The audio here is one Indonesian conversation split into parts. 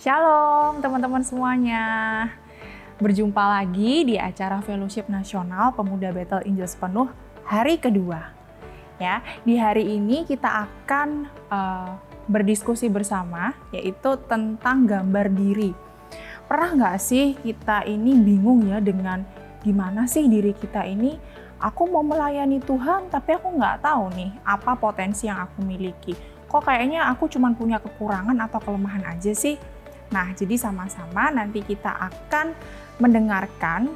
Shalom teman-teman semuanya. Berjumpa lagi di acara Fellowship Nasional Pemuda Bethel Injil Sepenuh hari kedua. Ya, di hari ini kita akan berdiskusi bersama, yaitu tentang gambar diri. Pernah nggak sih kita ini bingung ya dengan gimana sih diri kita ini? Aku mau melayani Tuhan, tapi aku nggak tahu nih apa potensi yang aku miliki. Kok kayaknya aku cuma punya kekurangan atau kelemahan aja sih? Nah, jadi sama-sama nanti kita akan mendengarkan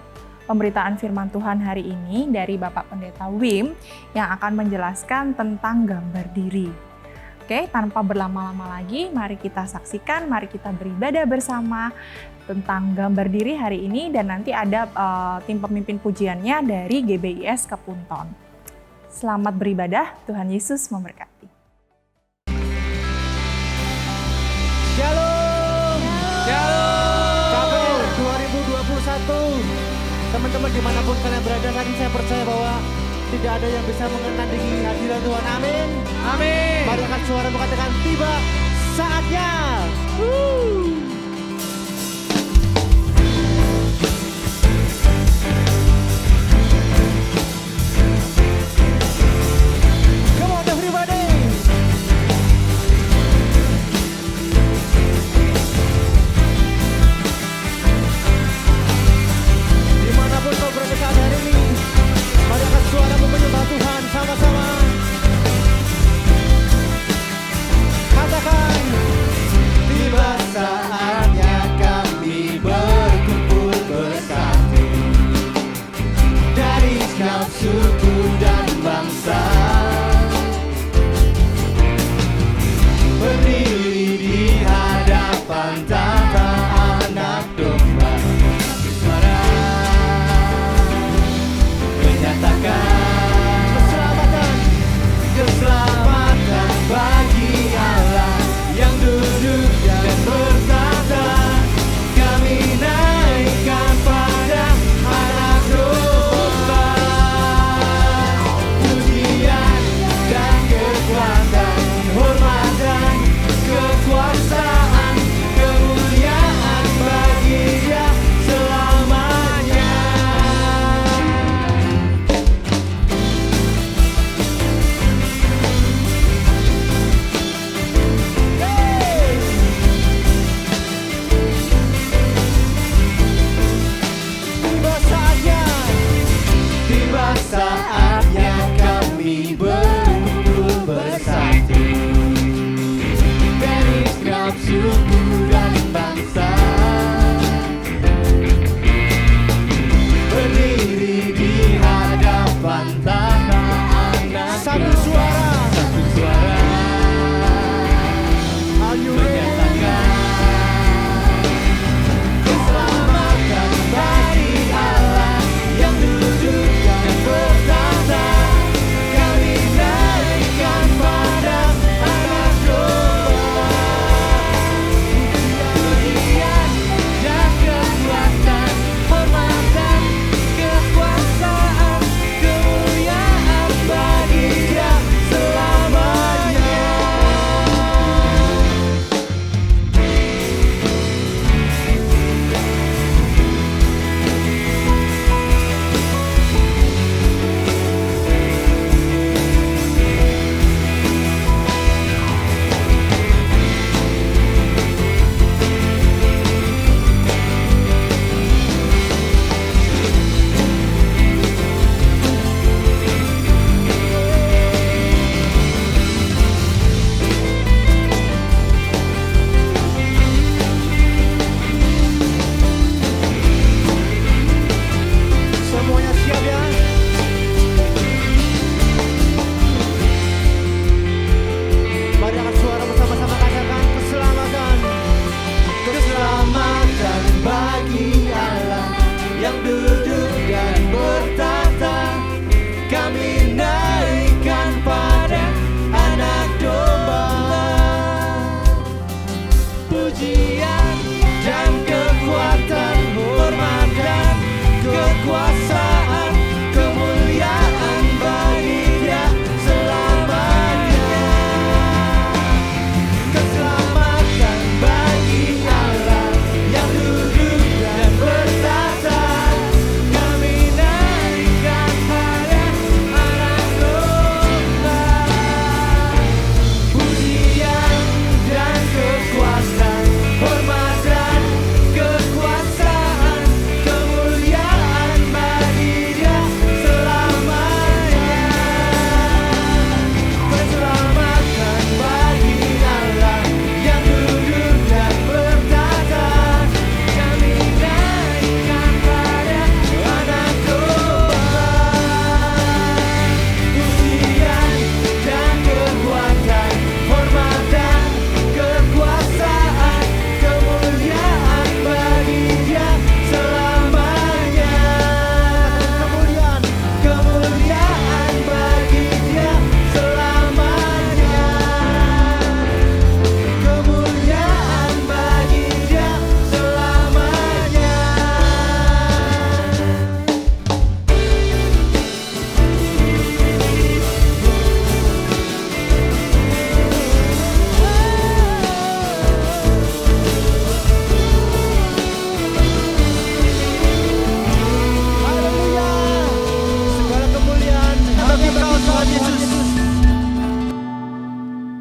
pemberitaan firman Tuhan hari ini dari Bapak Pendeta Wim yang akan menjelaskan tentang gambar diri. Oke, tanpa berlama-lama lagi, mari kita saksikan, mari kita beribadah bersama tentang gambar diri hari ini, dan nanti ada tim pemimpin pujiannya dari GBIS Kepunton. Selamat beribadah, Tuhan Yesus memberkati. Shalom. Shalom. KBR 2021. Teman-teman dimanapun kalian berada, tadi saya percaya bahwa tidak ada yang bisa mengenandingi hadirat Tuhan. Amin. Amin. Mari angkat suara mengatakan tiba saatnya. Come on everybody. Dimanapun kau berada saat hari ini, mari angkat suara menyembah Tuhan sama-sama. Katakan tiba saatnya.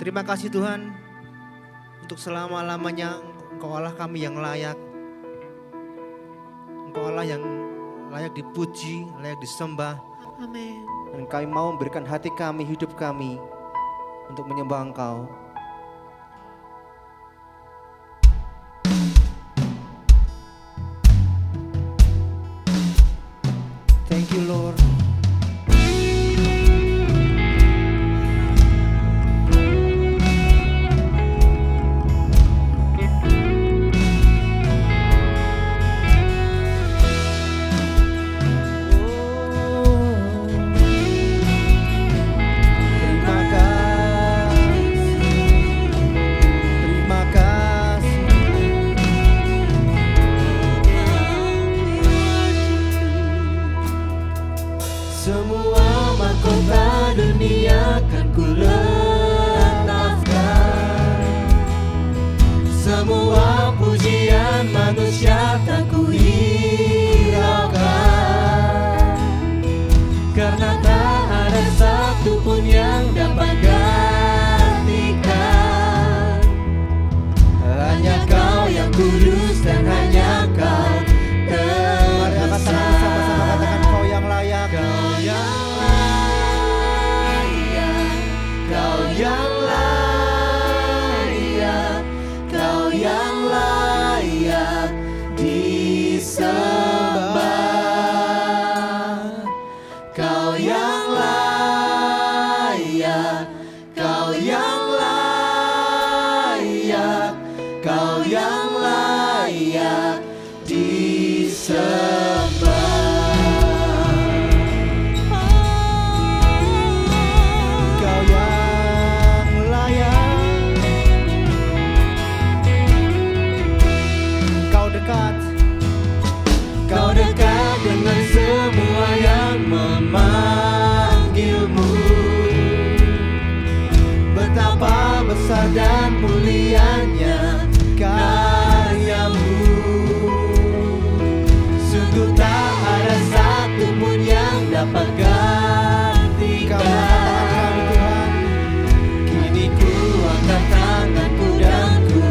Terima kasih Tuhan untuk selama-lamanya Engkau Allah kami yang layak. Engkau Allah yang layak dipuji, layak disembah. Amin. Dan kami mau memberikan hati kami, hidup kami untuk menyembah Engkau. Thank you Lord. Semua mahkota dunia kan ku letakkan, semua pujian manusia tak ku hiraukan, karena tak ada satu pun yang dapat gantikan. Hanya Kau yang kudus dan hanya Kau terbesar. Kau yang layak. Kau yang layak, Kau yang layak disembah. Kau yang layak, Kau yang layak, Kau yang layak disembah. Kau dekat dengan semua yang memanggilmu. Betapa besar dan mulianya karyamu. Sungguh tak ada satu pun yang dapat gantikan. Kini ku angkat tanganku dan ku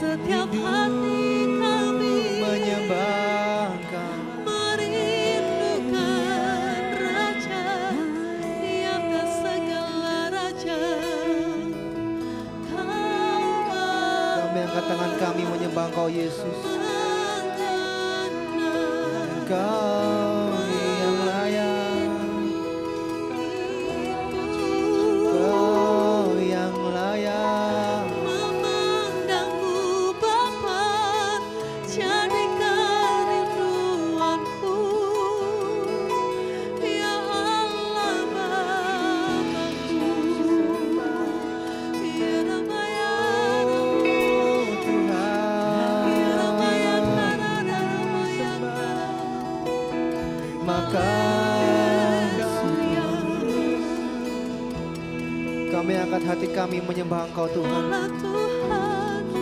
setiap hati kami menyembah Engkau. merindukan Raja di atas segala raja. Kami angkat tangan kami menyembah Engkau Yesus. Engkau yang layak. Engkau yang layak. Memandangmu Bapa, jadi kerinduanku. Ya Allah Bapakku, ya Rama ya Rama, ya Rama ya Makasih. Kami angkat hati kami menyembah Engkau Tuhan. Tuhanku,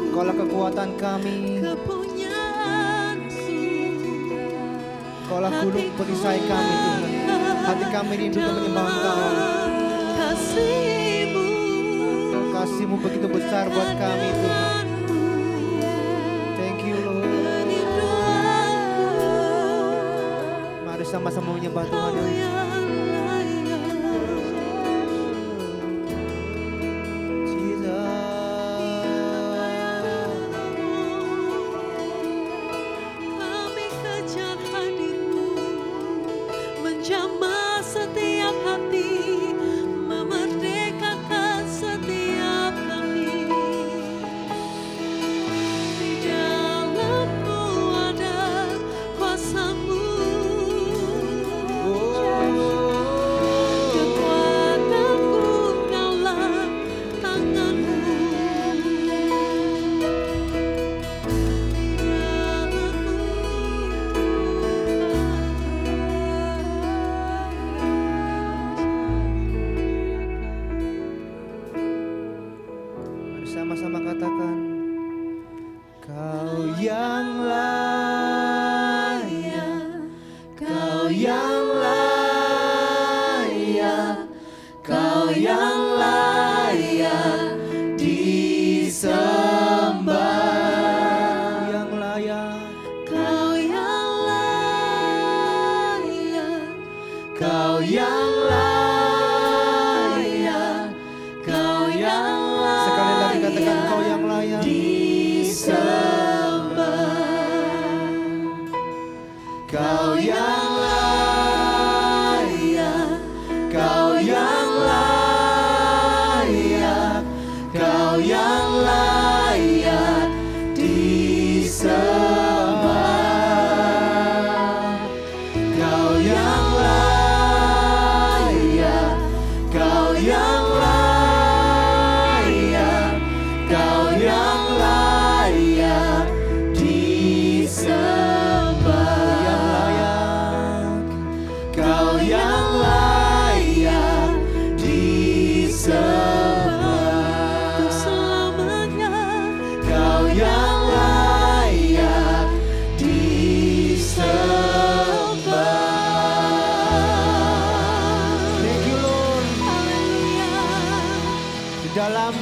Engkaulah kekuatan kami. kepunyaanku, Kaulah gunung perisai kami Tuhan. Hati kami rindu untuk menyembah Engkau. Kasih-Mu begitu besar buat kami Tuhan. Thank you Lord. Mari sama-sama menyembah Tuhan. Menjamah setiap hati, memerdekakan setiap kami. Di dalam-Mu ada kuasa-Mu, kekuatan-Ku dalam tangan-Mu. Sama-sama katakan, Kau yang layak, Kau yang layak, Kau yang layak disembah. Yang layak, Kau yang layak, Kau yang layak, Kau yang layak. Sekali lagi katakan, Kau yang layak disembah. Kau yang layak, Kau yang layak, Kau yang layak disembah. Kau yang layak, Kau yang layak, Kau yang layak disembah. Kau yang layak disembah. Untuk selamanya. Kau yang layak disembah. Thank you Lord. Haleluya. Di dalam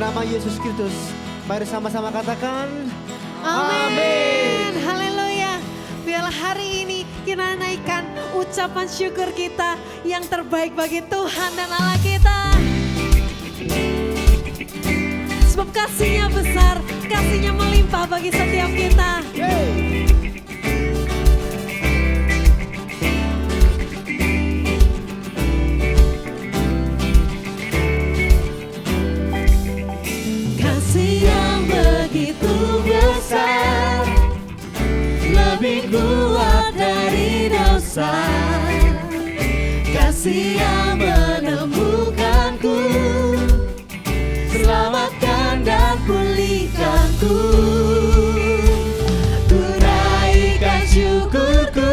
nama Yesus Kristus, mari sama-sama katakan Amin. Haleluya. Biarlah hari ini kita naikkan ucapan syukur kita yang terbaik bagi Tuhan dan Allah kita. Sebab kasih-Nya besar, kasih-Nya melimpah bagi setiap kita. Kasih yang begitu besar, lebih kuat dari dosa. Kasih yang menemukanku, selamatkan dan pulihkanku. Ku naikkan syukurku,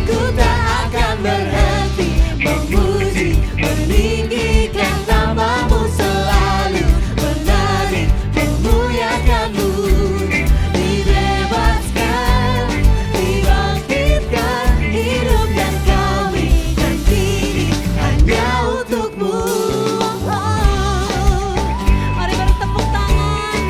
ku tak akan berhenti memuji, meninggikan nama-Mu selalu, menari, memuliakan-Mu. Dibebaskan, dibangkitkan, hidup dan kami dan kini hanya untuk-Mu. Mari bertepuk tangan.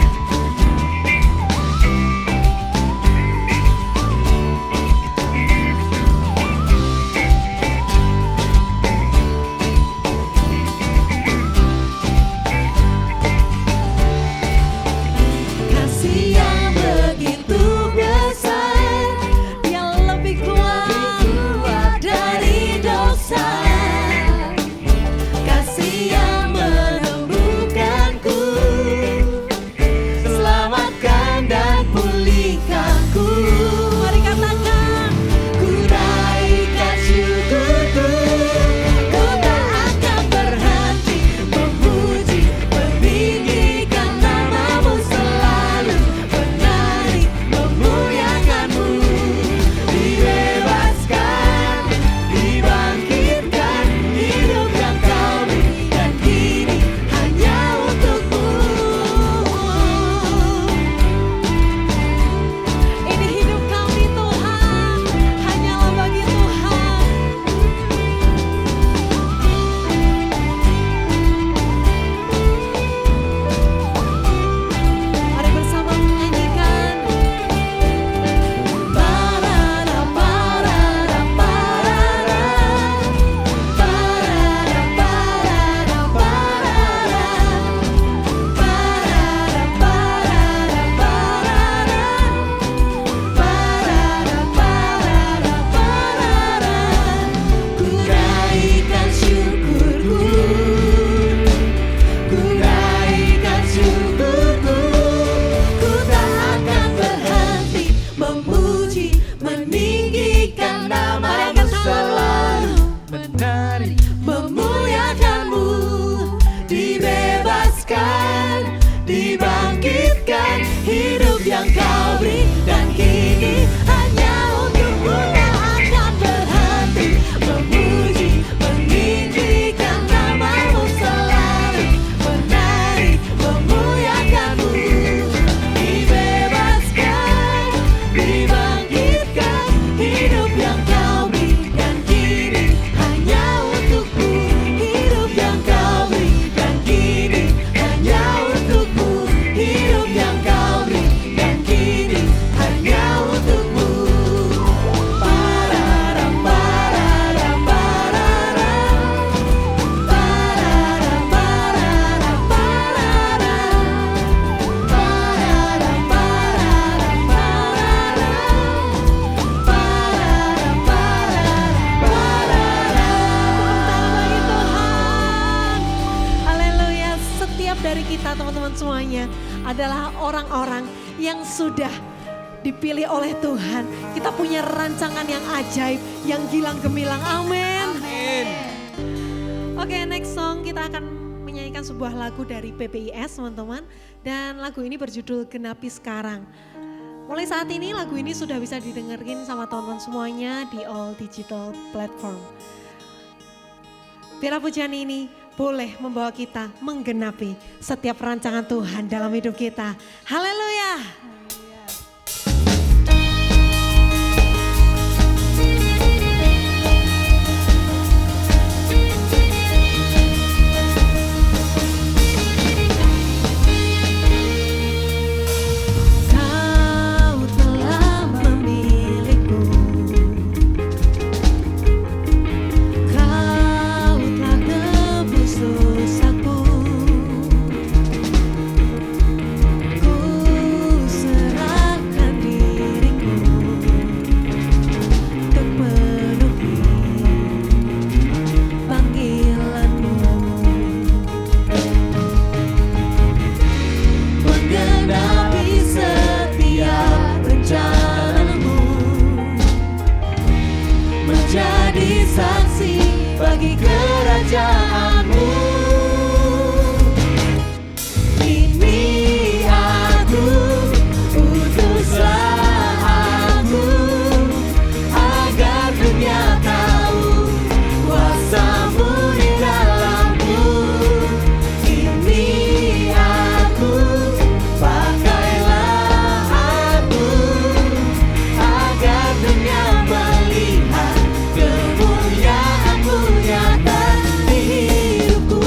namamu selalu menari, memuliakanmu, dibebaskan, dibangkitkan, hidup yang kau beri dan kini hanya untukmu tak akan berhenti memuji, meninggikan namamu selalu menari, memuliakanmu, dibebaskan, dibangkitkan, hidup yang kau beri dan kini hanya untukmu, hidup yang kau beri dan kini hanya untukmu, hidup yang kau beri dan kini hanya untukmu. Pararam, pararam, pararam, pararam, pararam, pararam, pararam, pararam, haleluya. Setiap dari kita teman-teman semuanya adalah orang-orang yang sudah dipilih oleh Tuhan. Kita punya rancangan yang ajaib, yang gilang gemilang. Amin. Oke, next song kita akan menyanyikan sebuah lagu dari PPIS teman-teman. Dan lagu ini berjudul Genapi Sekarang. Mulai saat ini lagu ini sudah bisa didengerin sama teman-teman semuanya di all digital platform. Biarlah pujian ini boleh membawa kita menggenapi setiap rancangan Tuhan dalam hidup kita. Haleluya. Kau telah memilihku, Kau telah tebus dosaku. Ku serahkan diriku untuk penuhi panggilanmu, menggenapi setiap rencanamu, menjadi saksi bagi kerajaanmu. Ini aku, utuslah aku, agar dunia tahu kuasa-Mu di dalamku. Ini aku, pakailah aku, agar dunia melihat kemuliaan-Mu nyata di hidupku.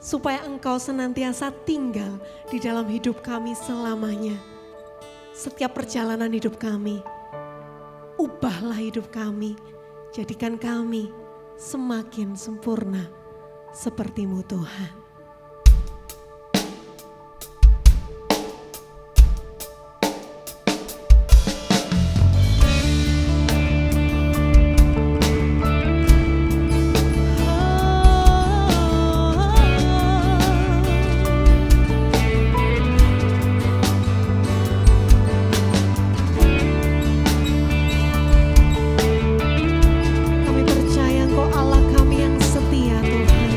supaya Engkau senantiasa tinggal di dalam hidup kami selamanya. Setiap perjalanan hidup kami, ubahlah hidup kami, jadikan kami semakin sempurna seperti-Mu Tuhan. Kami percaya Engkau Allah kami yang setia Tuhan.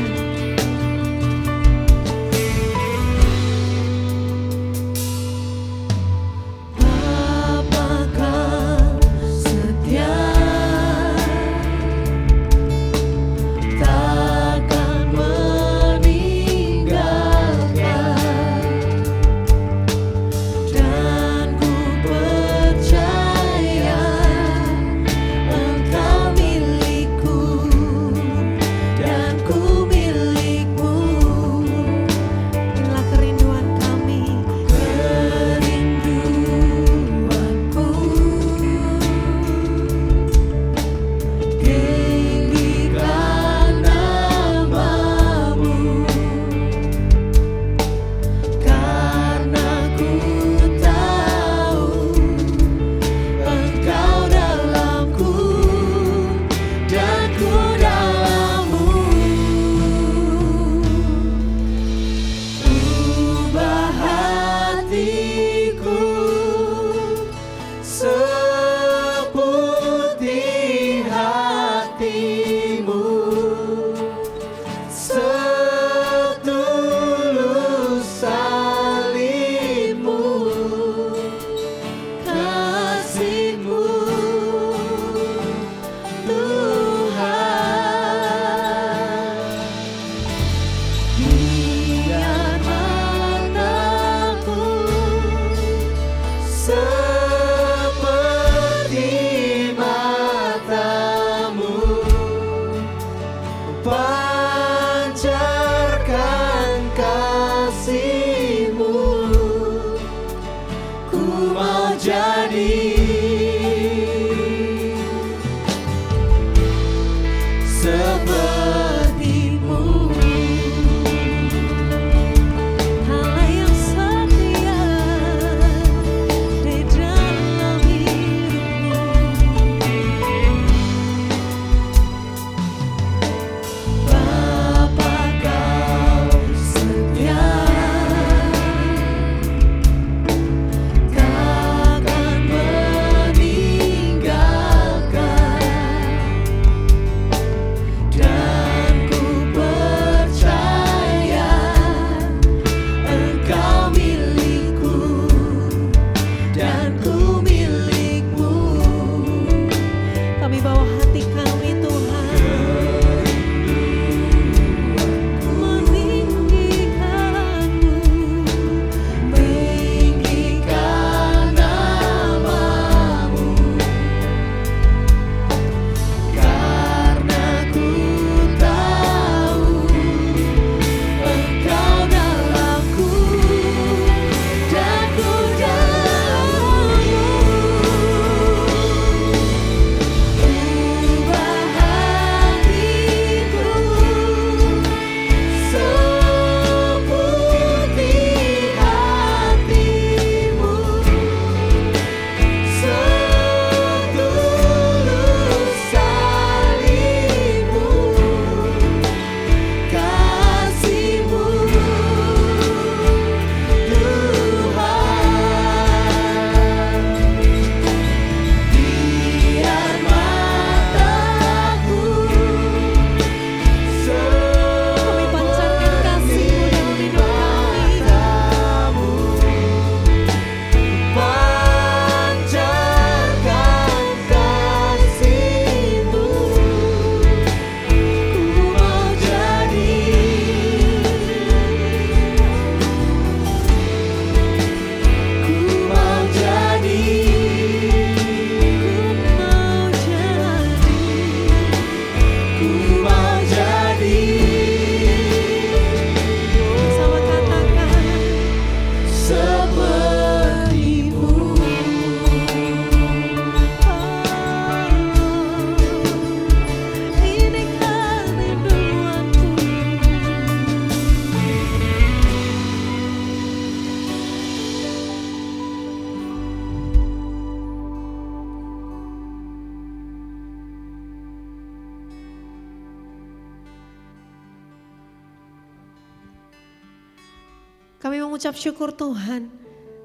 Kami mengucap syukur Tuhan,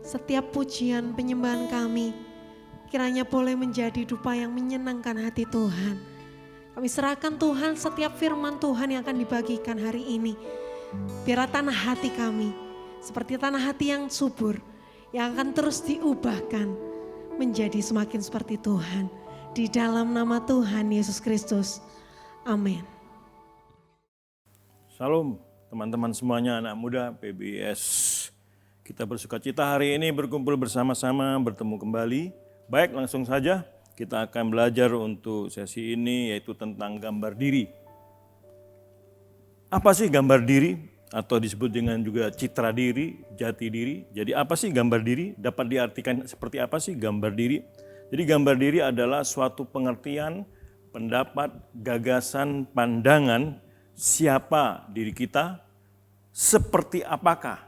setiap pujian penyembahan kami kiranya boleh menjadi dupa yang menyenangkan hati Tuhan. Kami serahkan Tuhan setiap firman Tuhan yang akan dibagikan hari ini. Biarlah tanah hati kami seperti tanah hati yang subur, yang akan terus diubahkan menjadi semakin seperti Tuhan. Di dalam nama Tuhan Yesus Kristus. Amin. Salam teman-teman semuanya, anak muda PBS. Kita bersukacita hari ini berkumpul bersama-sama, bertemu kembali. Baik, langsung saja kita akan belajar untuk sesi ini, yaitu tentang gambar diri. Apa sih gambar diri? Atau disebut dengan juga citra diri, jati diri. Jadi apa sih gambar diri? Dapat diartikan seperti apa sih gambar diri? Jadi gambar diri adalah suatu pengertian, pendapat, gagasan, pandangan siapa diri kita, seperti apakah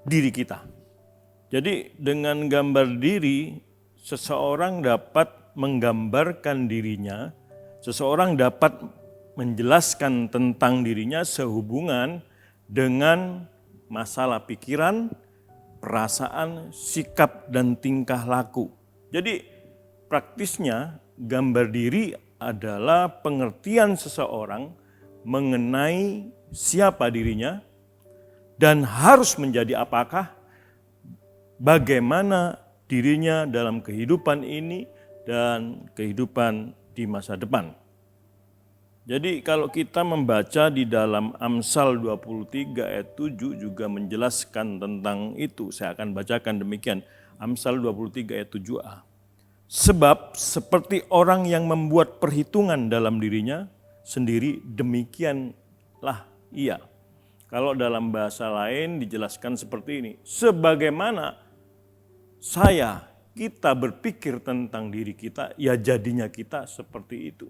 diri kita. Jadi dengan gambar diri, seseorang dapat menggambarkan dirinya, seseorang dapat menjelaskan tentang dirinya sehubungan dengan masalah pikiran, perasaan, sikap, dan tingkah laku. Jadi praktisnya gambar diri adalah pengertian seseorang mengenai siapa dirinya dan harus menjadi apakah, bagaimana dirinya dalam kehidupan ini dan kehidupan di masa depan. Jadi kalau kita membaca di dalam Amsal 23 ayat 7 juga menjelaskan tentang itu. Saya akan bacakan demikian, Amsal 23 ayat 7a. Sebab seperti orang yang membuat perhitungan dalam dirinya sendiri, demikianlah ia. Kalau dalam bahasa lain dijelaskan seperti ini, sebagaimana kita berpikir tentang diri kita, ya jadinya kita seperti itu.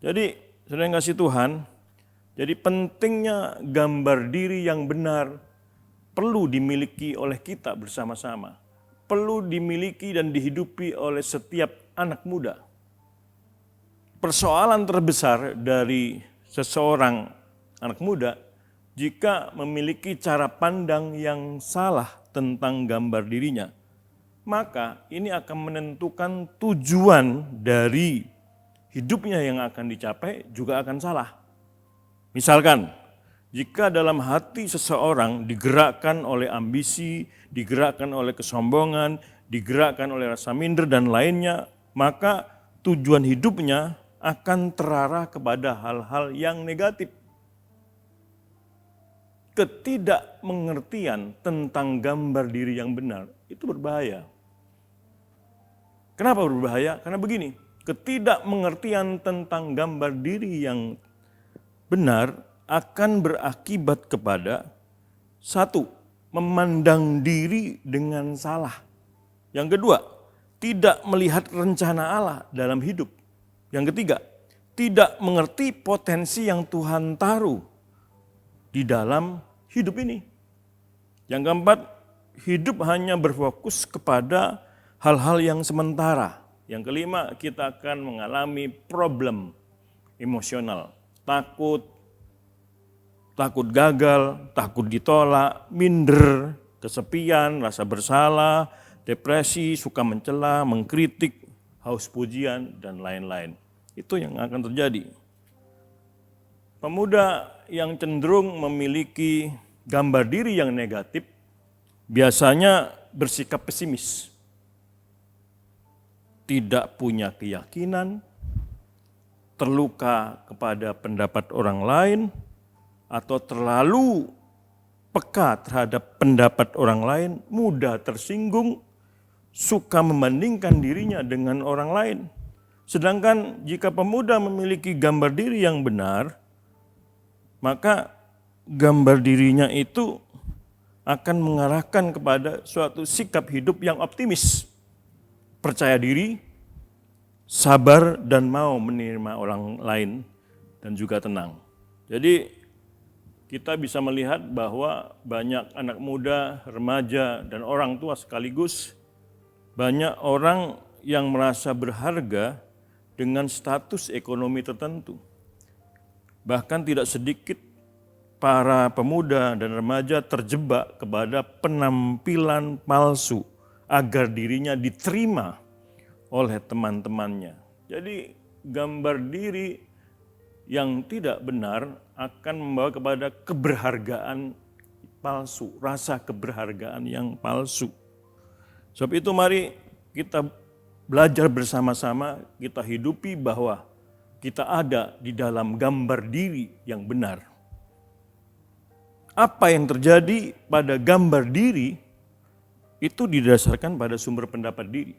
Jadi, saudara yang kasih Tuhan, jadi pentingnya gambar diri yang benar perlu dimiliki oleh kita bersama-sama. Perlu dimiliki dan dihidupi oleh setiap anak muda. Persoalan terbesar dari seseorang anak muda jika memiliki cara pandang yang salah tentang gambar dirinya, maka ini akan menentukan tujuan dari hidupnya yang akan dicapai juga akan salah. Misalkan, jika dalam hati seseorang digerakkan oleh ambisi, digerakkan oleh kesombongan, digerakkan oleh rasa minder dan lainnya, maka tujuan hidupnya akan terarah kepada hal-hal yang negatif. Ketidakmengertian tentang gambar diri yang benar itu berbahaya. Kenapa berbahaya? Karena begini, ketidakmengertian tentang gambar diri yang benar akan berakibat kepada satu, memandang diri dengan salah. Yang kedua, tidak melihat rencana Allah dalam hidup. Yang ketiga, tidak mengerti potensi yang Tuhan taruh di dalam hidup ini. Yang keempat, hidup hanya berfokus kepada hal-hal yang sementara. Yang kelima, kita akan mengalami problem emosional, takut gagal, takut ditolak, minder, kesepian, rasa bersalah, depresi, suka mencela, mengkritik, haus pujian, dan lain-lain. Itu yang akan terjadi. Pemuda yang cenderung memiliki gambar diri yang negatif biasanya bersikap pesimis, tidak punya keyakinan, terluka kepada pendapat orang lain, atau terlalu peka terhadap pendapat orang lain, mudah tersinggung, suka membandingkan dirinya dengan orang lain. Sedangkan jika pemuda memiliki gambar diri yang benar, maka gambar dirinya itu akan mengarahkan kepada suatu sikap hidup yang optimis, percaya diri, sabar, dan mau menerima orang lain, dan juga tenang. Jadi kita bisa melihat bahwa banyak anak muda, remaja, dan orang tua sekaligus, banyak orang yang merasa berharga dengan status ekonomi tertentu. Bahkan tidak sedikit para pemuda dan remaja terjebak kepada penampilan palsu agar dirinya diterima oleh teman-temannya. Jadi gambar diri yang tidak benar akan membawa kepada keberhargaan palsu, rasa keberhargaan yang palsu. Sebab itu mari kita belajar bersama-sama, kita hidupi bahwa kita ada di dalam gambar diri yang benar. Apa yang terjadi pada gambar diri itu didasarkan pada sumber pendapat diri.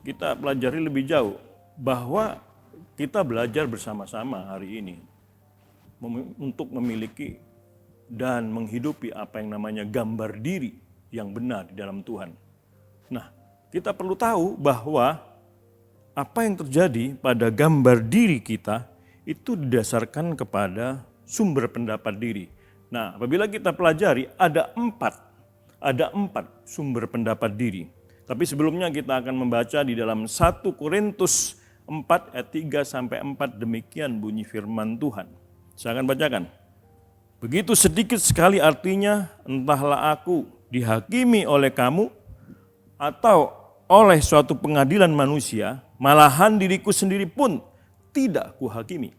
Kita pelajari lebih jauh bahwa kita belajar bersama-sama hari ini untuk memiliki dan menghidupi apa yang namanya gambar diri yang benar di dalam Tuhan. Nah, kita perlu tahu bahwa apa yang terjadi pada gambar diri kita itu didasarkan kepada sumber pendapat diri. Nah, apabila kita pelajari ada empat sumber pendapat diri. Tapi sebelumnya kita akan membaca di dalam 1 Korintus 4 ayat 3 sampai 4 demikian bunyi firman Tuhan. Saya akan bacakan. Begitu sedikit sekali artinya, entahlah aku dihakimi oleh kamu atau oleh suatu pengadilan manusia, malahan diriku sendiri pun tidak kuhakimi.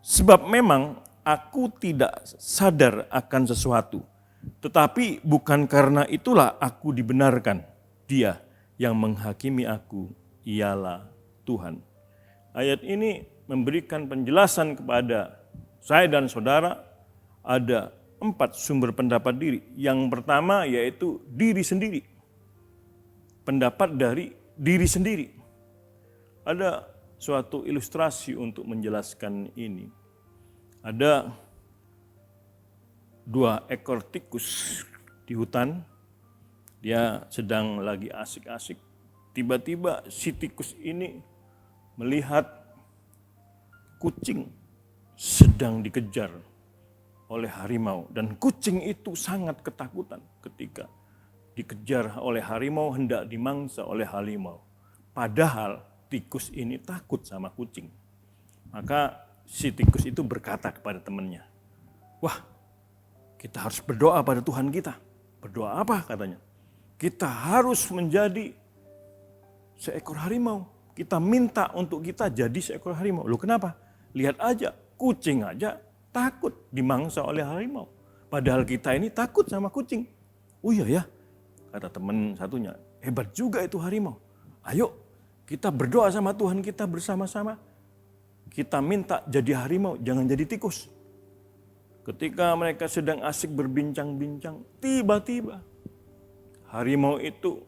Sebab memang aku tidak sadar akan sesuatu, tetapi bukan karena itulah aku dibenarkan. Dia yang menghakimi aku ialah Tuhan. Ayat ini memberikan penjelasan kepada saya dan saudara ada 4 sumber pendapat diri. Yang pertama yaitu diri sendiri. Pendapat dari diri sendiri. Ada suatu ilustrasi untuk menjelaskan ini. Ada 2 ekor tikus di hutan, dia sedang lagi asik-asik. Tiba-tiba si tikus ini melihat kucing sedang dikejar oleh harimau. Dan kucing itu sangat ketakutan ketika dikejar oleh harimau, hendak dimangsa oleh harimau. Padahal tikus ini takut sama kucing. Maka si tikus itu berkata kepada temannya, "Wah, kita harus berdoa pada Tuhan kita." Berdoa apa katanya? Kita harus menjadi seekor harimau. Kita minta untuk kita jadi seekor harimau. Loh kenapa? Lihat aja, kucing aja takut dimangsa oleh harimau. Padahal kita ini takut sama kucing. Oh iya ya, kata teman satunya, hebat juga itu harimau. Ayo kita berdoa sama Tuhan kita bersama-sama. Kita minta jadi harimau, jangan jadi tikus. Ketika mereka sedang asik berbincang-bincang, tiba-tiba harimau itu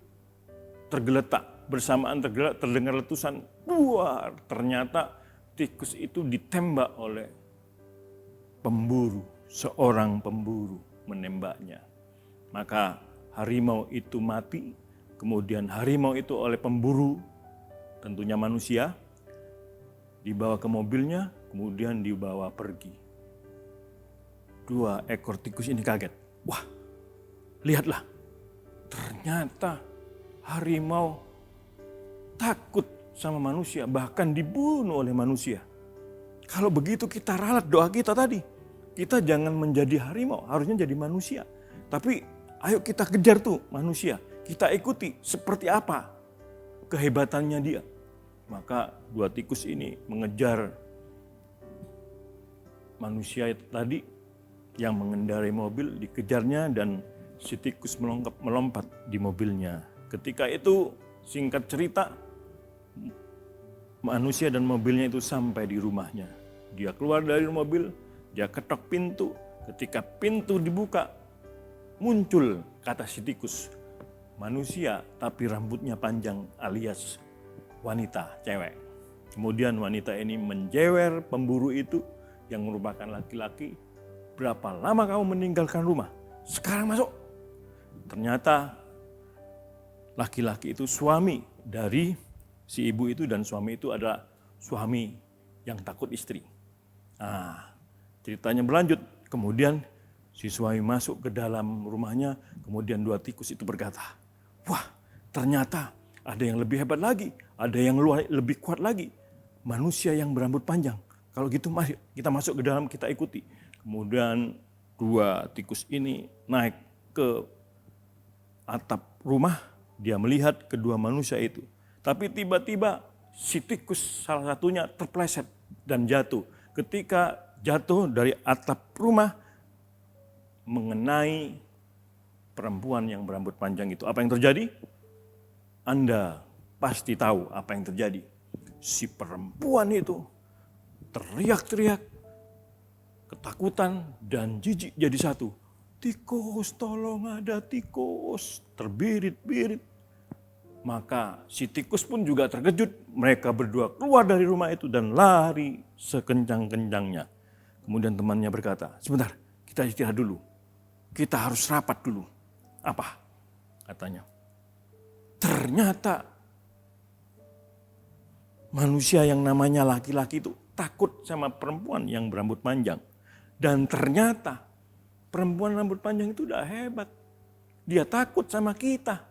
tergeletak. Bersamaan terdengar letusan, wah, ternyata tikus itu ditembak oleh pemburu. Seorang pemburu menembaknya. Maka harimau itu mati, kemudian harimau itu oleh pemburu, tentunya manusia, dibawa ke mobilnya, kemudian dibawa pergi. 2 ekor tikus ini kaget. Wah, lihatlah, ternyata harimau takut sama manusia, bahkan dibunuh oleh manusia. Kalau begitu kita ralat doa kita tadi. Kita jangan menjadi harimau, harusnya jadi manusia. Tapi ayo kita kejar tuh manusia. Kita ikuti seperti apa kehebatannya dia. Maka 2 tikus ini mengejar manusia tadi yang mengendarai mobil, dikejarnya dan si tikus melompat di mobilnya. Ketika itu singkat cerita, manusia dan mobilnya itu sampai di rumahnya. Dia keluar dari mobil, dia ketok pintu. Ketika pintu dibuka, muncul kata si tikus, manusia tapi rambutnya panjang alias wanita, cewek. Kemudian wanita ini menjewer pemburu itu yang merupakan laki-laki, berapa lama kamu meninggalkan rumah? Sekarang masuk. Ternyata laki-laki itu suami dari si ibu itu, dan suami itu adalah suami yang takut istri. Nah, ceritanya berlanjut. Kemudian si suami masuk ke dalam rumahnya, kemudian 2 tikus itu berkata, wah, ternyata ada yang lebih hebat lagi, ada yang lebih kuat lagi. Manusia yang berambut panjang. Kalau gitu mari kita masuk ke dalam, kita ikuti. Kemudian 2 tikus ini naik ke atap rumah, dia melihat kedua manusia itu. Tapi tiba-tiba si tikus salah satunya terpleset dan jatuh. Ketika jatuh dari atap rumah, mengenai perempuan yang berambut panjang itu. Apa yang terjadi? Anda pasti tahu apa yang terjadi. Si perempuan itu teriak-teriak, ketakutan dan jijik jadi satu. Tikus, tolong ada tikus, terbirit-birit. Maka si tikus pun juga terkejut. Mereka berdua keluar dari rumah itu dan lari sekencang-kencangnya. Kemudian temannya berkata, sebentar, kita istirahat dulu. Kita harus rapat dulu. Apa? Katanya. Ternyata manusia yang namanya laki-laki itu takut sama perempuan yang berambut panjang. Dan ternyata perempuan rambut panjang itu udah hebat. Dia takut sama kita.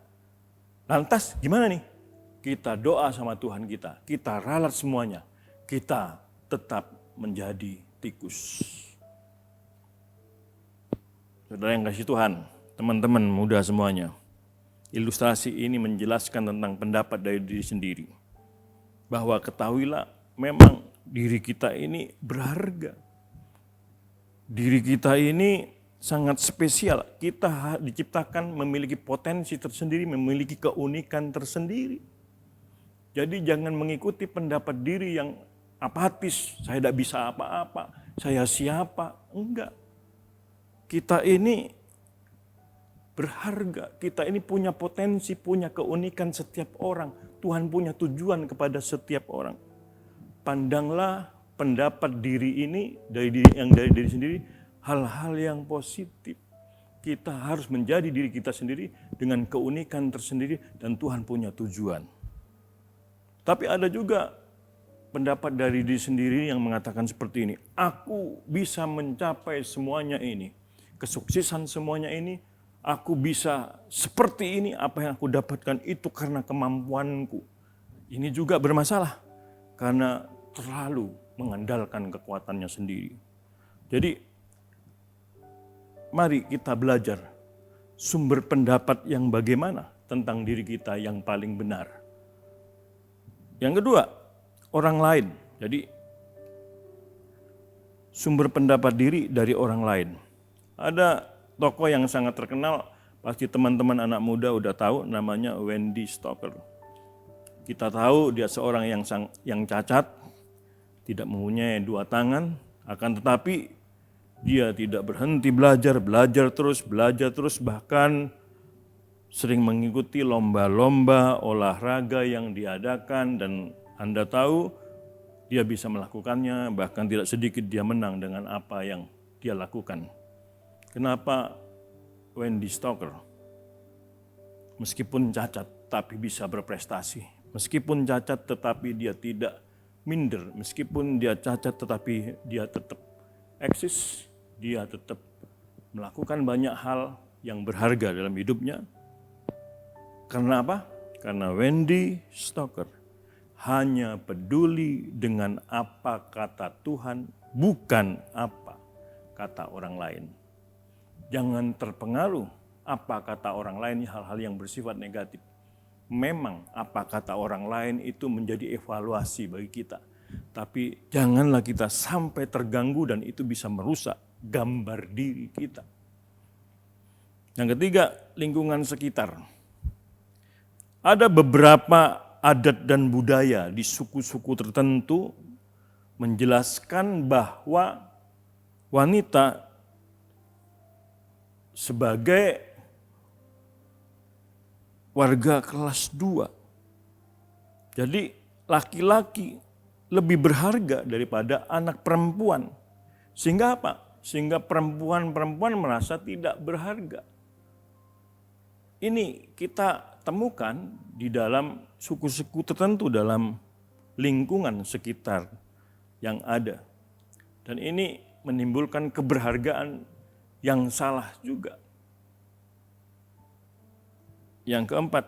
Lantas gimana nih? Kita doa sama Tuhan kita. Kita ralat semuanya. Kita tetap menjadi tikus. Saudara yang kasih Tuhan, teman-teman muda semuanya. Ilustrasi ini menjelaskan tentang pendapat dari diri sendiri. Bahwa ketahuilah memang diri kita ini berharga. Diri kita ini sangat spesial. Kita diciptakan memiliki potensi tersendiri, memiliki keunikan tersendiri. Jadi jangan mengikuti pendapat diri yang apatis. Saya tidak bisa apa-apa, saya siapa. Enggak. Kita ini berharga, kita ini punya potensi, punya keunikan setiap orang. Tuhan punya tujuan kepada setiap orang. Pandanglah pendapat diri ini dari diri sendiri hal-hal yang positif. Kita harus menjadi diri kita sendiri dengan keunikan tersendiri dan Tuhan punya tujuan. Tapi ada juga pendapat dari diri sendiri yang mengatakan seperti ini. Aku bisa mencapai semuanya ini. Kesuksesan semuanya ini. Aku bisa seperti ini, apa yang aku dapatkan itu karena kemampuanku. Ini juga bermasalah karena terlalu mengandalkan kekuatannya sendiri. Jadi mari kita belajar sumber pendapat yang bagaimana tentang diri kita yang paling benar. Yang kedua, orang lain. Jadi sumber pendapat diri dari orang lain. Ada tokoh yang sangat terkenal, pasti teman-teman anak muda udah tahu, namanya Wendy Stoker. Kita tahu dia seorang yang cacat, tidak mempunyai 2 tangan, akan tetapi dia tidak berhenti belajar terus, bahkan sering mengikuti lomba-lomba olahraga yang diadakan dan Anda tahu dia bisa melakukannya, bahkan tidak sedikit dia menang dengan apa yang dia lakukan. Kenapa Wendy Stoker meskipun cacat tapi bisa berprestasi, meskipun cacat tetapi dia tidak minder, meskipun dia cacat tetapi dia tetap eksis, dia tetap melakukan banyak hal yang berharga dalam hidupnya. Karena apa? Karena Wendy Stoker hanya peduli dengan apa kata Tuhan, bukan apa kata orang lain. Jangan terpengaruh apa kata orang lain, hal-hal yang bersifat negatif. Memang apa kata orang lain itu menjadi evaluasi bagi kita. Tapi janganlah kita sampai terganggu dan itu bisa merusak gambar diri kita. Yang ketiga, lingkungan sekitar. Ada beberapa adat dan budaya di suku-suku tertentu menjelaskan bahwa wanita sebagai warga kelas 2. Jadi laki-laki lebih berharga daripada anak perempuan. Sehingga apa? Sehingga perempuan-perempuan merasa tidak berharga. Ini kita temukan di dalam suku-suku tertentu, dalam lingkungan sekitar yang ada. Dan ini menimbulkan keberhargaan yang salah juga. Yang keempat,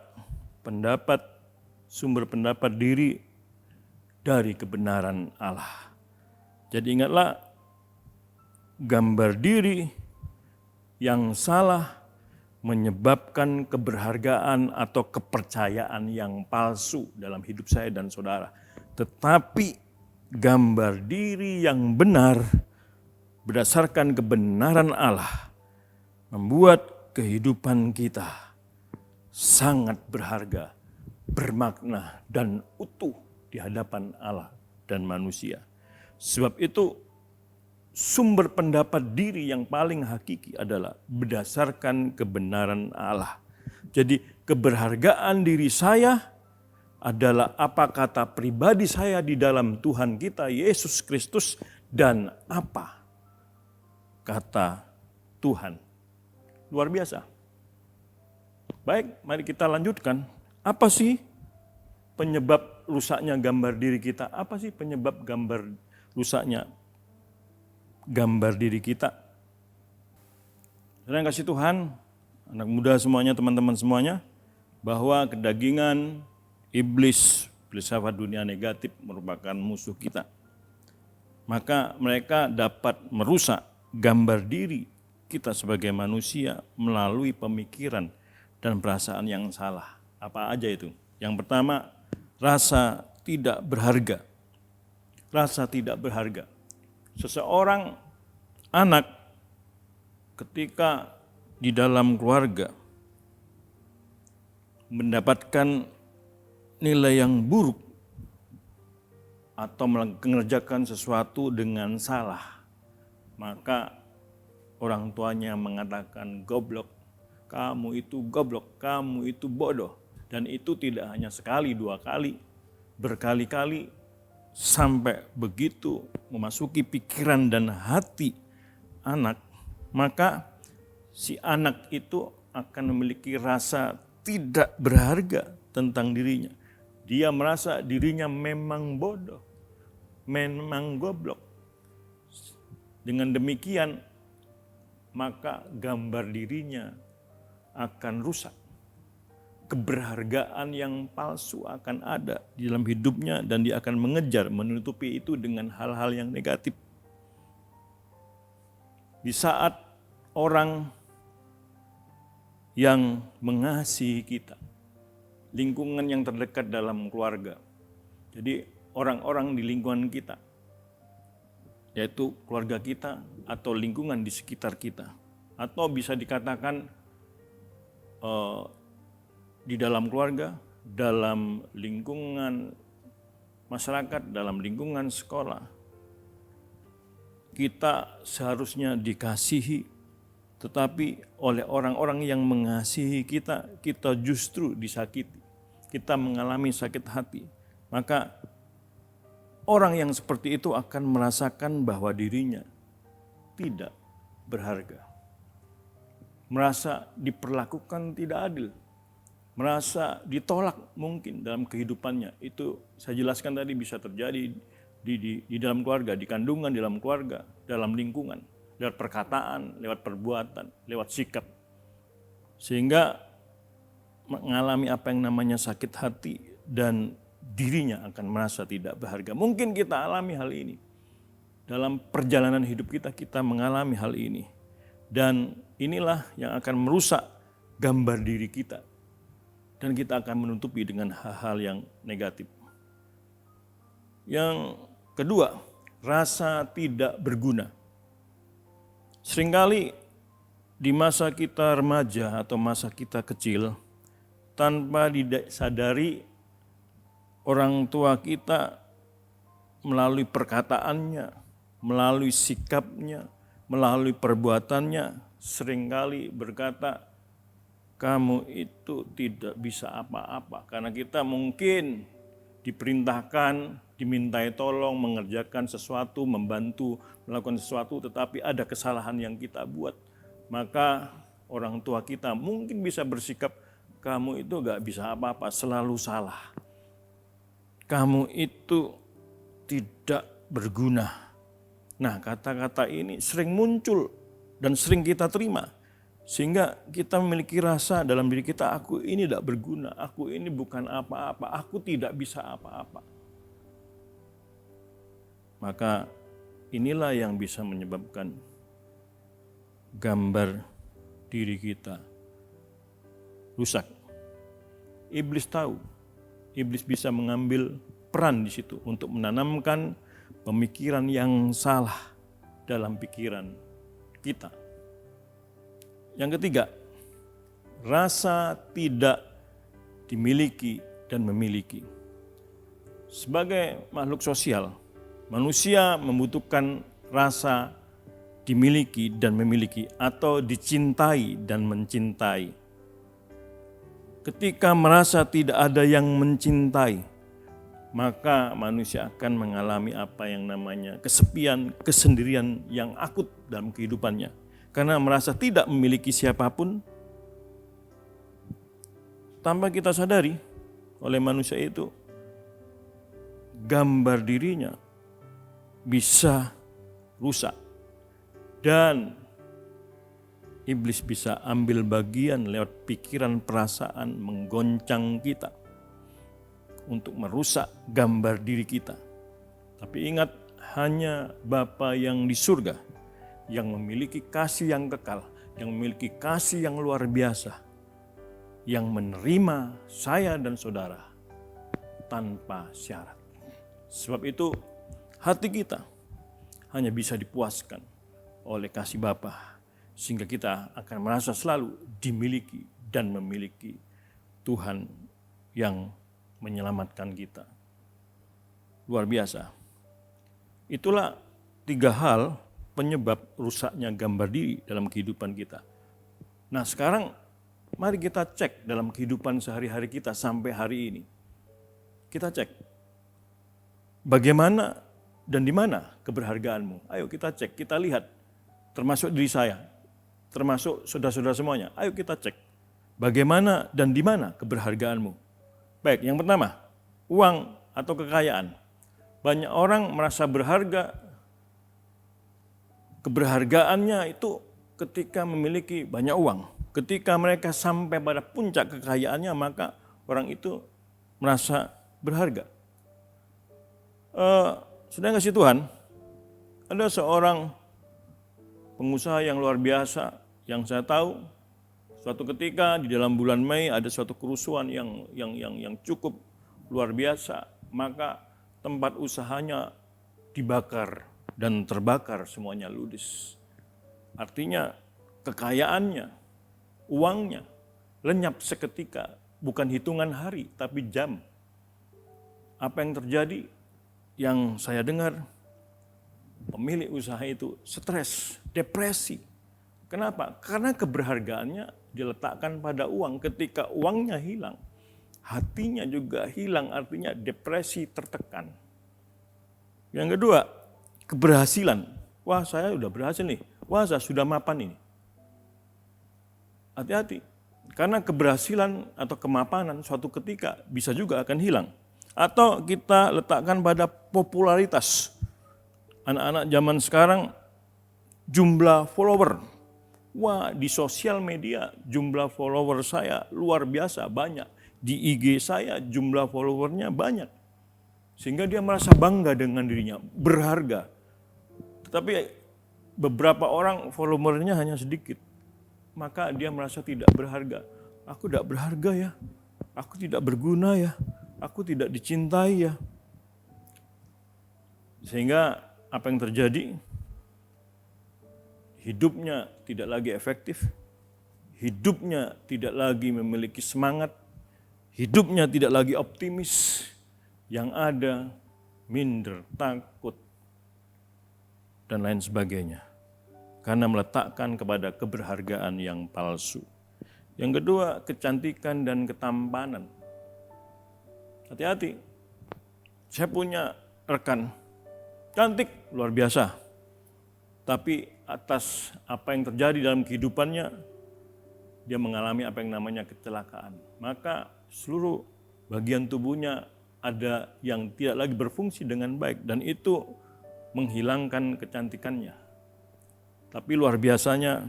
sumber pendapat diri dari kebenaran Allah. Jadi ingatlah, gambar diri yang salah menyebabkan keberhargaan atau kepercayaan yang palsu dalam hidup saya dan saudara. Tetapi gambar diri yang benar berdasarkan kebenaran Allah membuat kehidupan kita sangat berharga, bermakna, dan utuh di hadapan Allah dan manusia. Sebab itu sumber pendapat diri yang paling hakiki adalah berdasarkan kebenaran Allah. Jadi keberhargaan diri saya adalah apa kata pribadi saya di dalam Tuhan kita Yesus Kristus dan apa kata Tuhan. Luar biasa. Baik, mari kita lanjutkan. Apa sih penyebab rusaknya gambar diri kita? Apa sih penyebab rusaknya gambar diri kita? Saya kasih Tuhan, anak muda semuanya, teman-teman semuanya, bahwa kedagingan, iblis, filsafat dunia negatif merupakan musuh kita. Maka mereka dapat merusak gambar diri kita sebagai manusia melalui pemikiran dan perasaan yang salah. Apa aja itu? Yang pertama, rasa tidak berharga. Rasa tidak berharga. Seseorang anak ketika di dalam keluarga mendapatkan nilai yang buruk atau mengerjakan sesuatu dengan salah, maka orang tuanya mengatakan goblok, kamu itu goblok, kamu itu bodoh. Dan itu tidak hanya sekali, dua kali, berkali-kali, sampai begitu memasuki pikiran dan hati anak, maka si anak itu akan memiliki rasa tidak berharga tentang dirinya. Dia merasa dirinya memang bodoh, memang goblok. Dengan demikian, maka gambar dirinya akan rusak. Keberhargaan yang palsu akan ada di dalam hidupnya dan dia akan mengejar, menutupi itu dengan hal-hal yang negatif. Di saat orang yang mengasihi kita, lingkungan yang terdekat dalam keluarga, jadi orang-orang di lingkungan kita, yaitu keluarga kita atau lingkungan di sekitar kita, atau bisa dikatakan di dalam keluarga, dalam lingkungan masyarakat, dalam lingkungan sekolah, kita seharusnya dikasihi, tetapi oleh orang-orang yang mengasihi kita, kita justru disakiti, kita mengalami sakit hati. Maka orang yang seperti itu akan merasakan bahwa dirinya tidak berharga. Merasa diperlakukan tidak adil, merasa ditolak mungkin dalam kehidupannya. Itu saya jelaskan tadi bisa terjadi di dalam keluarga, di kandungan, di dalam keluarga, dalam lingkungan, lewat perkataan, lewat perbuatan, lewat sikap. Sehingga mengalami apa yang namanya sakit hati dan dirinya akan merasa tidak berharga. Mungkin kita alami hal ini. Dalam perjalanan hidup kita, kita mengalami hal ini. Dan inilah yang akan merusak gambar diri kita. Dan kita akan menutupi dengan hal-hal yang negatif. Yang kedua, rasa tidak berguna. Seringkali di masa kita remaja atau masa kita kecil, tanpa disadari orang tua kita melalui perkataannya, melalui sikapnya, melalui perbuatannya, seringkali berkata, kamu itu tidak bisa apa-apa. Karena kita mungkin diperintahkan, dimintai tolong, mengerjakan sesuatu, membantu, melakukan sesuatu, tetapi ada kesalahan yang kita buat. Maka orang tua kita mungkin bisa bersikap, kamu itu gak bisa apa-apa, selalu salah. Kamu itu tidak berguna. Nah, kata-kata ini sering muncul dan sering kita terima. Sehingga kita memiliki rasa dalam diri kita, aku ini tidak berguna, aku ini bukan apa-apa, aku tidak bisa apa-apa. Maka inilah yang bisa menyebabkan gambar diri kita rusak. Iblis tahu, iblis bisa mengambil peran di situ untuk menanamkan pemikiran yang salah dalam pikiran kita. Yang ketiga, rasa tidak dimiliki dan memiliki. Sebagai makhluk sosial, manusia membutuhkan rasa dimiliki dan memiliki atau dicintai dan mencintai. Ketika merasa tidak ada yang mencintai, maka manusia akan mengalami apa yang namanya kesepian, kesendirian yang akut dalam kehidupannya. Karena merasa tidak memiliki siapapun, tanpa kita sadari oleh manusia itu, gambar dirinya bisa rusak. Dan iblis bisa ambil bagian lewat pikiran perasaan menggoncang kita untuk merusak gambar diri kita. Tapi ingat, hanya Bapa yang di surga yang memiliki kasih yang kekal, yang memiliki kasih yang luar biasa, yang menerima saya dan saudara tanpa syarat. Sebab itu hati kita hanya bisa dipuaskan oleh kasih Bapa, sehingga kita akan merasa selalu dimiliki dan memiliki Tuhan yang menyelamatkan kita. Luar biasa. Itulah 3 hal penyebab rusaknya gambar diri dalam kehidupan kita. Nah, sekarang mari kita cek dalam kehidupan sehari-hari kita sampai hari ini. Kita cek bagaimana dan di mana keberhargaanmu. Ayo kita cek, kita lihat, termasuk diri saya, termasuk saudara-saudara semuanya. Ayo kita cek bagaimana dan di mana keberhargaanmu. Baik, yang pertama, uang atau kekayaan. Banyak orang merasa berharga, keberhargaannya itu ketika memiliki banyak uang. Ketika mereka sampai pada puncak kekayaannya, maka orang itu merasa berharga. Sudah kasih Tuhan, ada seorang pengusaha yang luar biasa yang saya tahu. Suatu ketika di dalam bulan Mei ada suatu kerusuhan yang cukup luar biasa, maka tempat usahanya dibakar dan terbakar semuanya ludes. Artinya kekayaannya, uangnya lenyap seketika, bukan hitungan hari tapi jam. Apa yang terjadi? Yang saya dengar, pemilik usaha itu stres, depresi. Kenapa? Karena keberhargaannya diletakkan pada uang. Ketika uangnya hilang, hatinya juga hilang, artinya depresi, tertekan. Yang kedua, keberhasilan. Wah, saya udah berhasil nih. Wah, saya sudah mapan ini. Hati-hati, karena keberhasilan atau kemapanan suatu ketika bisa juga akan hilang. Atau kita letakkan pada popularitas. Anak-anak zaman sekarang jumlah follower. Wah, di sosial media jumlah follower saya luar biasa banyak. Di IG saya jumlah followernya banyak. Sehingga dia merasa bangga dengan dirinya, berharga. Tetapi beberapa orang followernya hanya sedikit. Maka dia merasa tidak berharga. Aku tidak berharga ya, aku tidak berguna ya, aku tidak dicintai ya. Sehingga apa yang terjadi? Hidupnya tidak lagi efektif, hidupnya tidak lagi memiliki semangat, hidupnya tidak lagi optimis, yang ada minder, takut, dan lain sebagainya. Karena meletakkan kepada keberhargaan yang palsu. Yang kedua, kecantikan dan ketampanan. Hati-hati, saya punya rekan, cantik, luar biasa. Tapi atas apa yang terjadi dalam kehidupannya, dia mengalami apa yang namanya kecelakaan. Maka seluruh bagian tubuhnya ada yang tidak lagi berfungsi dengan baik. Dan itu menghilangkan kecantikannya. Tapi luar biasanya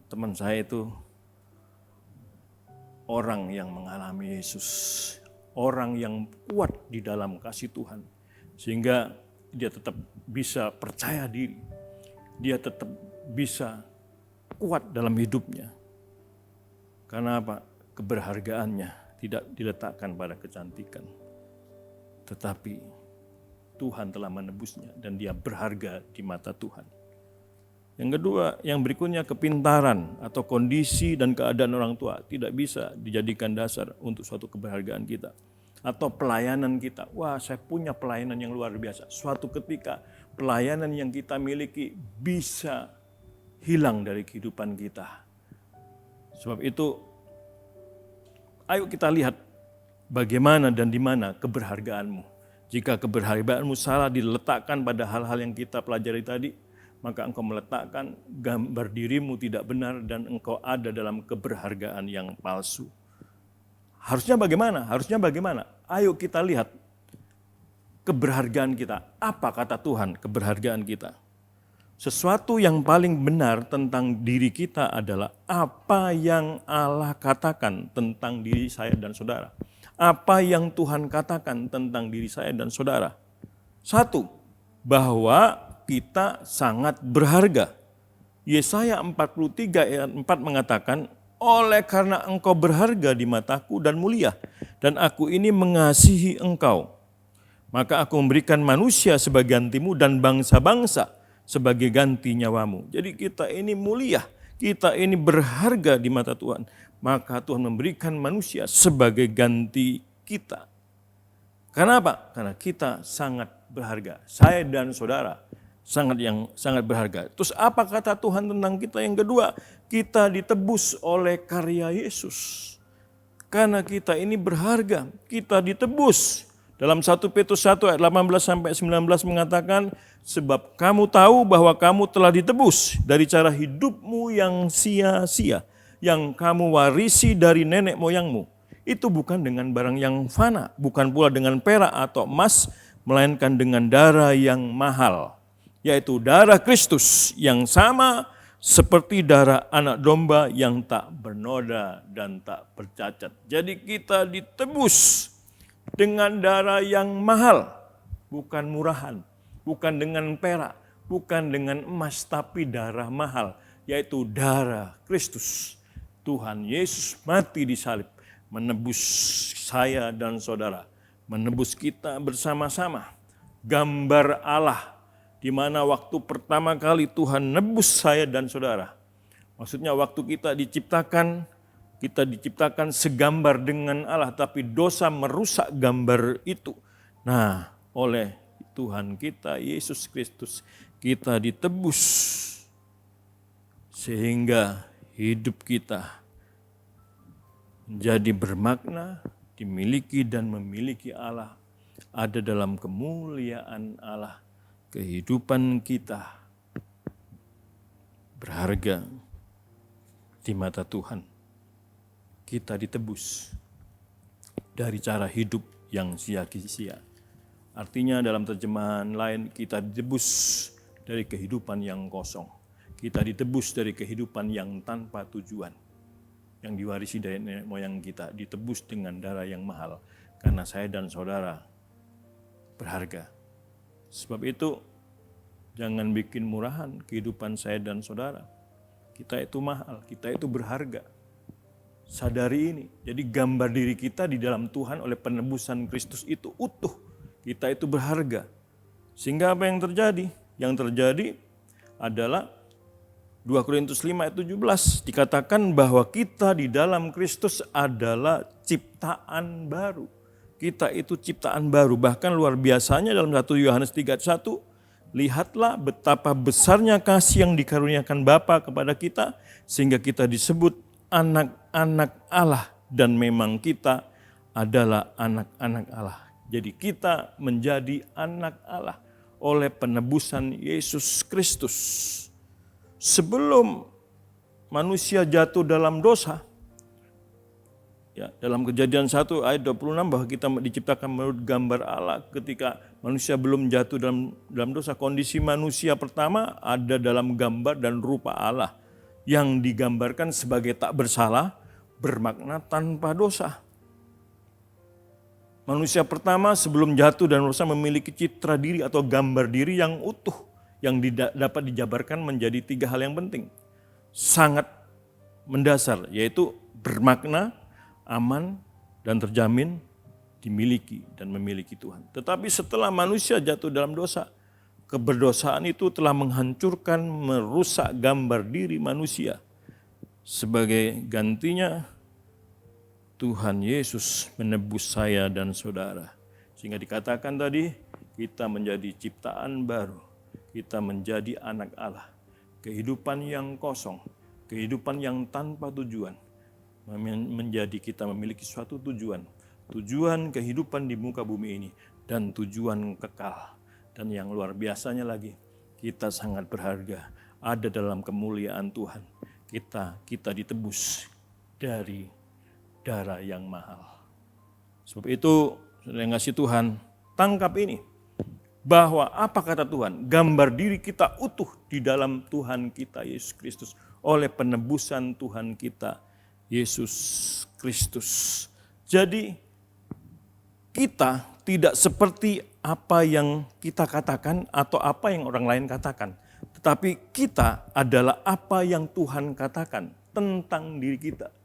teman saya itu orang yang mengalami Yesus. Orang yang kuat di dalam kasih Tuhan. Sehingga dia tetap bisa percaya diri, dia tetap bisa kuat dalam hidupnya. Karena apa? Keberhargaannya tidak diletakkan pada kecantikan, tetapi Tuhan telah menebusnya dan dia berharga di mata Tuhan. Yang kedua, yang berikutnya kepintaran atau kondisi dan keadaan orang tua tidak bisa dijadikan dasar untuk suatu keberhargaan kita. Atau pelayanan kita, wah saya punya pelayanan yang luar biasa. Suatu ketika pelayanan yang kita miliki bisa hilang dari kehidupan kita. Sebab itu, ayo kita lihat bagaimana dan di mana keberhargaanmu. Jika keberhargaanmu salah diletakkan pada hal-hal yang kita pelajari tadi, maka engkau meletakkan gambar dirimu tidak benar dan engkau ada dalam keberhargaan yang palsu. Harusnya bagaimana? Harusnya bagaimana? Ayo kita lihat keberhargaan kita. Apa kata Tuhan keberhargaan kita? Sesuatu yang paling benar tentang diri kita adalah apa yang Allah katakan tentang diri saya dan saudara. Apa yang Tuhan katakan tentang diri saya dan saudara. Satu, bahwa kita sangat berharga. Yesaya 43 ayat 4 mengatakan, oleh karena engkau berharga di mataku dan mulia, dan aku ini mengasihi engkau, maka aku memberikan manusia sebagai gantimu dan bangsa-bangsa sebagai ganti nyawamu. Jadi kita ini mulia, kita ini berharga di mata Tuhan, maka Tuhan memberikan manusia sebagai ganti kita. Karena apa? Karena kita sangat berharga. Saya dan saudara sangat berharga. Terus apa kata Tuhan tentang kita? Yang kedua, kita ditebus oleh karya Yesus. Karena kita ini berharga, kita ditebus. Dalam 1 Petrus 1 ayat 18-19 mengatakan, sebab kamu tahu bahwa kamu telah ditebus dari cara hidupmu yang sia-sia, yang kamu warisi dari nenek moyangmu. Itu bukan dengan barang yang fana, bukan pula dengan perak atau emas, melainkan dengan darah yang mahal, yaitu darah Kristus yang sama seperti darah anak domba yang tak bernoda dan tak bercacat. Jadi kita ditebus dengan darah yang mahal, bukan murahan, bukan dengan perak, bukan dengan emas, tapi darah mahal, yaitu darah Kristus. Tuhan Yesus mati di salib, menebus saya dan saudara, menebus kita bersama-sama. Gambar Allah, di mana waktu pertama kali Tuhan nebus saya dan saudara. Maksudnya waktu kita diciptakan segambar dengan Allah, tapi dosa merusak gambar itu. Nah, oleh Tuhan kita Yesus Kristus, kita ditebus sehingga hidup kita menjadi bermakna, dimiliki dan memiliki Allah, ada dalam kemuliaan Allah. Kehidupan kita berharga di mata Tuhan. Kita ditebus dari cara hidup yang sia-sia. Artinya dalam terjemahan lain, kita ditebus dari kehidupan yang kosong. Kita ditebus dari kehidupan yang tanpa tujuan, yang diwarisi dari nenek moyang kita, ditebus dengan darah yang mahal. Karena saya dan saudara berharga. Sebab itu, jangan bikin murahan kehidupan saya dan saudara. Kita itu mahal, kita itu berharga. Sadari ini. Jadi gambar diri kita di dalam Tuhan oleh penebusan Kristus itu utuh. Kita itu berharga. Sehingga apa yang terjadi? Yang terjadi adalah 2 Korintus 5 ayat 17. Dikatakan bahwa kita di dalam Kristus adalah ciptaan baru. Kita itu ciptaan baru, bahkan luar biasanya dalam 1 Yohanes 3:1, lihatlah betapa besarnya kasih yang dikaruniakan Bapa kepada kita, sehingga kita disebut anak-anak Allah, dan memang kita adalah anak-anak Allah. Jadi kita menjadi anak Allah oleh penebusan Yesus Kristus. Sebelum manusia jatuh dalam dosa, ya, dalam Kejadian 1 ayat 26 bahwa kita diciptakan menurut gambar Allah. Ketika manusia belum jatuh dalam dosa, kondisi manusia pertama ada dalam gambar dan rupa Allah yang digambarkan sebagai tak bersalah, bermakna tanpa dosa. Manusia pertama sebelum jatuh dan dosa memiliki citra diri atau gambar diri yang utuh, yang dapat dijabarkan menjadi 3 hal yang penting. Sangat mendasar, yaitu bermakna, aman, dan terjamin dimiliki dan memiliki Tuhan. Tetapi setelah manusia jatuh dalam dosa, keberdosaan itu telah menghancurkan, merusak gambar diri manusia. Sebagai gantinya, Tuhan Yesus menebus saya dan saudara. Sehingga dikatakan tadi, kita menjadi ciptaan baru. Kita menjadi anak Allah. Kehidupan yang kosong, kehidupan yang tanpa tujuan. Menjadi kita memiliki suatu tujuan. Tujuan kehidupan di muka bumi ini. Dan tujuan kekal. Dan yang luar biasanya lagi, kita sangat berharga. Ada dalam kemuliaan Tuhan. Kita ditebus dari darah yang mahal. Sebab itu, saudara yang kasih Tuhan, tangkap ini. Bahwa apa kata Tuhan? Gambar diri kita utuh di dalam Tuhan kita Yesus Kristus. Oleh penebusan Tuhan kita Yesus Kristus. Jadi kita tidak seperti apa yang kita katakan atau apa yang orang lain katakan. Tetapi kita adalah apa yang Tuhan katakan tentang diri kita.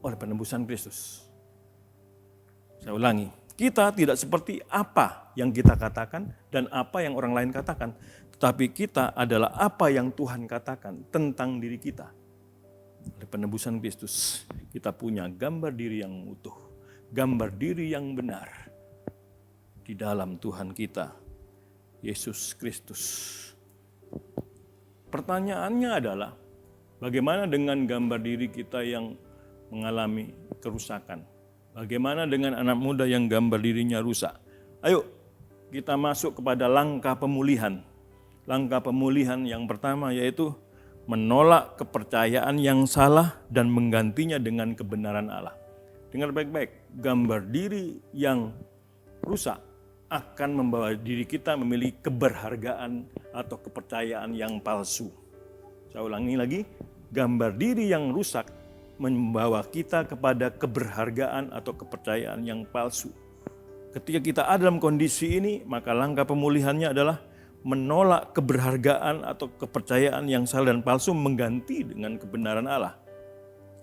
Oleh penebusan Kristus. Saya ulangi, kita tidak seperti apa yang kita katakan dan apa yang orang lain katakan. Tetapi kita adalah apa yang Tuhan katakan tentang diri kita. Oleh penebusan Kristus, kita punya gambar diri yang utuh. Gambar diri yang benar. Di dalam Tuhan kita, Yesus Kristus. Pertanyaannya adalah, bagaimana dengan gambar diri kita yang mengalami kerusakan? Bagaimana dengan anak muda yang gambar dirinya rusak? Ayo kita masuk kepada langkah pemulihan. Langkah pemulihan yang pertama yaitu menolak kepercayaan yang salah dan menggantinya dengan kebenaran Allah. Dengar baik-baik, gambar diri yang rusak akan membawa diri kita memiliki keberhargaan atau kepercayaan yang palsu. Saya ulangi lagi, gambar diri yang rusak membawa kita kepada keberhargaan atau kepercayaan yang palsu. Ketika kita ada dalam kondisi ini, maka langkah pemulihannya adalah menolak keberhargaan atau kepercayaan yang salah dan palsu, mengganti dengan kebenaran Allah.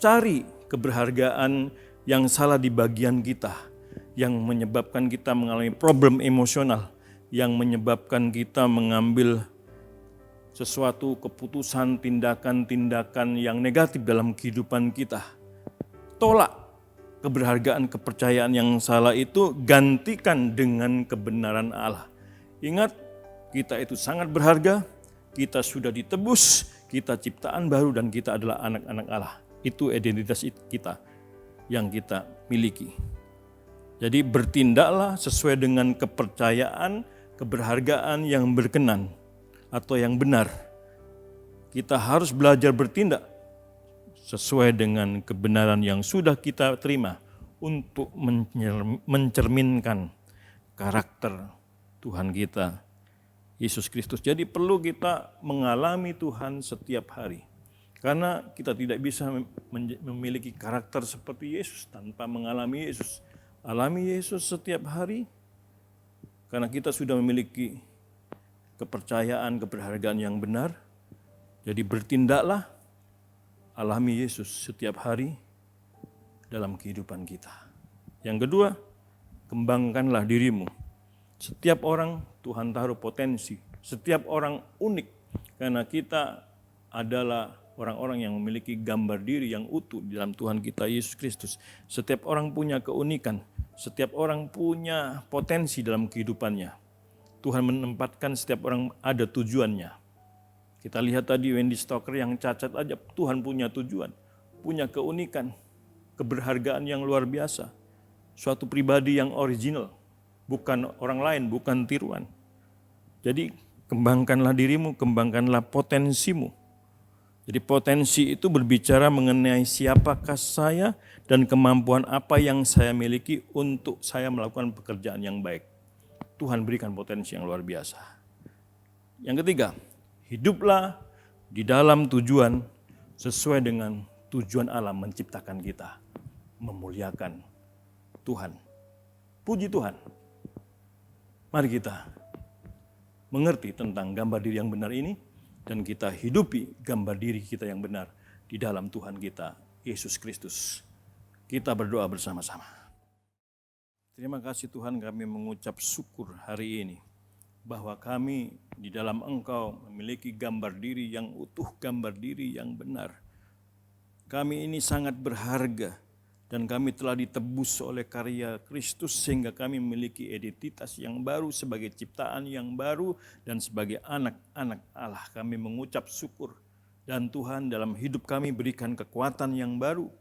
Cari keberhargaan yang salah di bagian kita, yang menyebabkan kita mengalami problem emosional, yang menyebabkan kita mengambil sesuatu keputusan, tindakan-tindakan yang negatif dalam kehidupan kita. Tolak keberhargaan, kepercayaan yang salah itu, gantikan dengan kebenaran Allah. Ingat, kita itu sangat berharga, kita sudah ditebus, kita ciptaan baru dan kita adalah anak-anak Allah. Itu identitas kita yang kita miliki. Jadi bertindaklah sesuai dengan kepercayaan, keberhargaan yang berkenan atau yang benar. Kita harus belajar bertindak sesuai dengan kebenaran yang sudah kita terima untuk mencerminkan karakter Tuhan kita, Yesus Kristus. Jadi perlu kita mengalami Tuhan setiap hari. Karena kita tidak bisa memiliki karakter seperti Yesus tanpa mengalami Yesus. Alami Yesus setiap hari karena kita sudah memiliki kepercayaan, keberhargaan yang benar. Jadi bertindaklah, alami Yesus setiap hari dalam kehidupan kita. Yang kedua, kembangkanlah dirimu. Setiap orang Tuhan taruh potensi, setiap orang unik karena kita adalah orang-orang yang memiliki gambar diri yang utuh di dalam Tuhan kita Yesus Kristus. Setiap orang punya keunikan, setiap orang punya potensi dalam kehidupannya. Tuhan menempatkan setiap orang ada tujuannya. Kita lihat tadi Wendy Stoker yang cacat aja, Tuhan punya tujuan, punya keunikan, keberhargaan yang luar biasa. Suatu pribadi yang original, bukan orang lain, bukan tiruan. Jadi kembangkanlah dirimu, kembangkanlah potensimu. Jadi potensi itu berbicara mengenai siapakah saya dan kemampuan apa yang saya miliki untuk saya melakukan pekerjaan yang baik. Tuhan berikan potensi yang luar biasa. Yang ketiga, hiduplah di dalam tujuan sesuai dengan tujuan Allah menciptakan kita, memuliakan Tuhan. Puji Tuhan. Mari kita mengerti tentang gambar diri yang benar ini dan kita hidupi gambar diri kita yang benar di dalam Tuhan kita, Yesus Kristus. Kita berdoa bersama-sama. Terima kasih Tuhan, kami mengucap syukur hari ini bahwa kami di dalam Engkau memiliki gambar diri yang utuh, gambar diri yang benar. Kami ini sangat berharga dan kami telah ditebus oleh karya Kristus sehingga kami memiliki identitas yang baru sebagai ciptaan yang baru dan sebagai anak-anak Allah. Kami mengucap syukur dan Tuhan dalam hidup kami berikan kekuatan yang baru.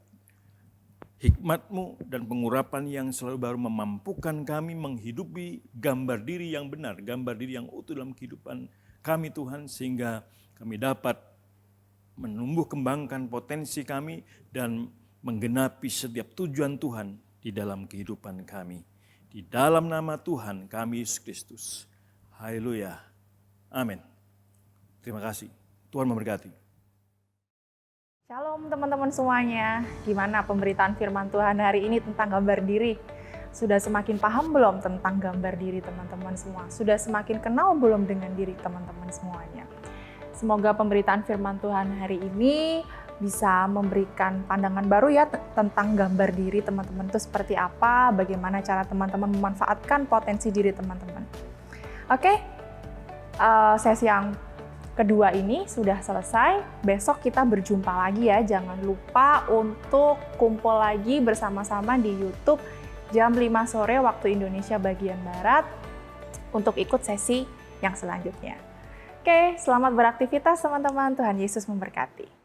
Hikmat-Mu dan pengurapan yang selalu baru memampukan kami menghidupi gambar diri yang benar, gambar diri yang utuh dalam kehidupan kami Tuhan, sehingga kami dapat menumbuh kembangkan potensi kami dan menggenapi setiap tujuan Tuhan di dalam kehidupan kami. Di dalam nama Tuhan kami Yesus Kristus. Haleluya. Amin. Terima kasih. Tuhan memberkati. Shalom teman-teman semuanya. Gimana pemberitaan firman Tuhan hari ini tentang gambar diri? Sudah semakin paham belum tentang gambar diri teman-teman semua? Sudah semakin kenal belum dengan diri teman-teman semuanya? Semoga pemberitaan firman Tuhan hari ini bisa memberikan pandangan baru ya tentang gambar diri teman-teman itu seperti apa, bagaimana cara teman-teman memanfaatkan potensi diri teman-teman. Oke, sesi yang kedua ini sudah selesai. Besok kita berjumpa lagi ya. Jangan lupa untuk kumpul lagi bersama-sama di YouTube jam 5 sore waktu Indonesia bagian Barat untuk ikut sesi yang selanjutnya. Oke, selamat beraktivitas teman-teman. Tuhan Yesus memberkati.